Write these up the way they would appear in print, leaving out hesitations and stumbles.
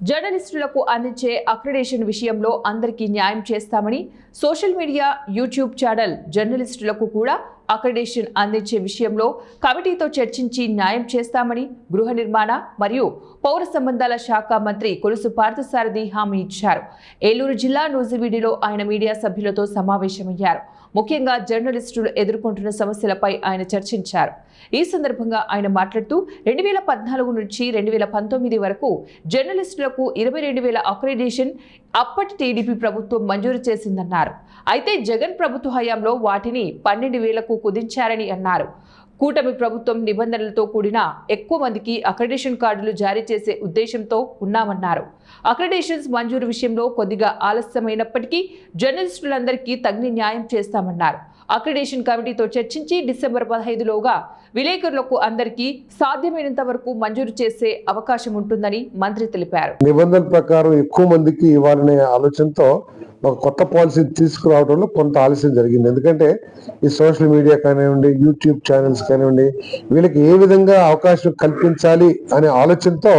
జర్నలిస్టులకు అందించే అక్రిడేషన్ విషయంలో అందరికీ న్యాయం చేస్తామని, సోషల్ మీడియా, యూట్యూబ్ ఛానల్ జర్నలిస్టులకు కూడా అక్రిడేషన్ అందించే విషయంలో కమిటీతో చర్చించి న్యాయం చేస్తామని గృహ నిర్మాణ మరియు పౌర సంబంధాల శాఖ మంత్రి కొలుసు పార్థసారథి హామీ ఇచ్చారు. ఏలూరు జిల్లా నూజివీడులో ఆయన మీడియా సభ్యులతో సమావేశమయ్యారు. ముఖ్యంగా జర్నలిస్టులు ఎదుర్కొంటున్న సమస్యలపై ఆయన చర్చించారు. ఈ సందర్భంగా ఆయన మాట్లాడుతూ 2014 నుంచి 2019 వరకు జర్నలిస్టులకు 22,000 అక్రిడేషన్ అప్పటి టీడీపీ ప్రభుత్వం మంజూరు చేసిందన్నారు. అయితే జగన్ ప్రభుత్వ హయాంలో వాటిని 12,000కు కుదించారని అన్నారు. కూటమి ప్రభుత్వం నిబంధనలతో కూడిన ఎక్కువ మందికి అక్రిడేషన్ కార్డులు జారీ చేసే ఉద్దేశంతో ఉన్నామన్నారు. అక్రిడేషన్స్ మంజూరు విషయంలో కొద్దిగా ఆలస్యమైనప్పటికీ జర్నలిస్టులందరికీ తగిన న్యాయం చేస్తామన్నారు. అక్రిడేషన్ కమిటీతో చర్చించి డిసెంబర్ 15లోగా విలేకరులకు అందరికీ సాధ్యమైనంత వరకు మంజూరు చేసే అవకాశం ఉంటుందని మంత్రి తెలిపారు. నిబంధనల ప్రకారం ఎక్కువ మందికి ఇవ్వాలనే ఆలోచనతో ఒక కొత్త పాలసీ తీసుకురావడంలో కొంత ఆలస్యం జరిగింది. ఎందుకంటే ఈ సోషల్ మీడియా కానివ్వండి, యూట్యూబ్ ఛానల్స్ కానివ్వండి, వీళ్ళకి ఏ విధంగా అవకాశం కల్పించాలి అనే ఆలోచనతో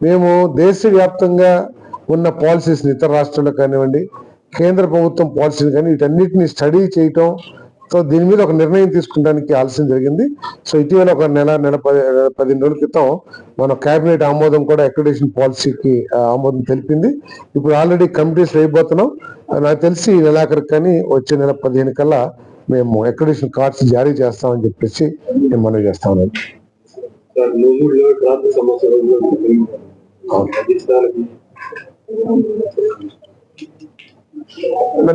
మేము దేశవ్యాప్తంగా ఉన్న పాలసీస్ ఇతర రాష్ట్రాల్లో కానివ్వండి, కేంద్ర ప్రభుత్వం పాలసీలు కానీ వీటన్నిటిని స్టడీ చేయటం, సో దీని మీద ఒక నిర్ణయం తీసుకుంటానికి ఆలస్యం జరిగింది. సో ఇటీవల ఒక నెల 15 రోజుల క్రితం మన కేబినెట్ ఆమోదం కూడా అక్రిడేషన్ పాలసీకి ఆమోదం తెలిపింది. ఇప్పుడు ఆల్రెడీ కమిటీస్ వేయబోతున్నాం. నాకు తెలిసి ఈ నెలాఖరికి కానీ వచ్చే నెల 15 కల్లా మేము అక్రిడేషన్ కార్డ్స్ జారీ చేస్తామని చెప్పేసి నేను మనవి చేస్తా ఉన్నాను.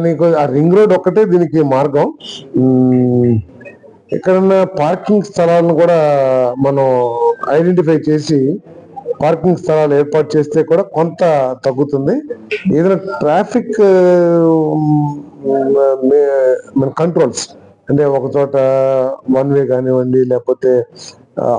నీకు ఆ రింగ్ రోడ్ ఒక్కటే దీనికి మార్గం. ఎక్కడన్నా పార్కింగ్ స్థలాలను కూడా మనం ఐడెంటిఫై చేసి పార్కింగ్ స్థలాలు ఏర్పాటు చేస్తే కూడా కొంత తగ్గుతుంది. ఏదైనా ట్రాఫిక్ కంట్రోల్స్ అంటే ఒక చోట 1 వే కానివ్వండి, లేకపోతే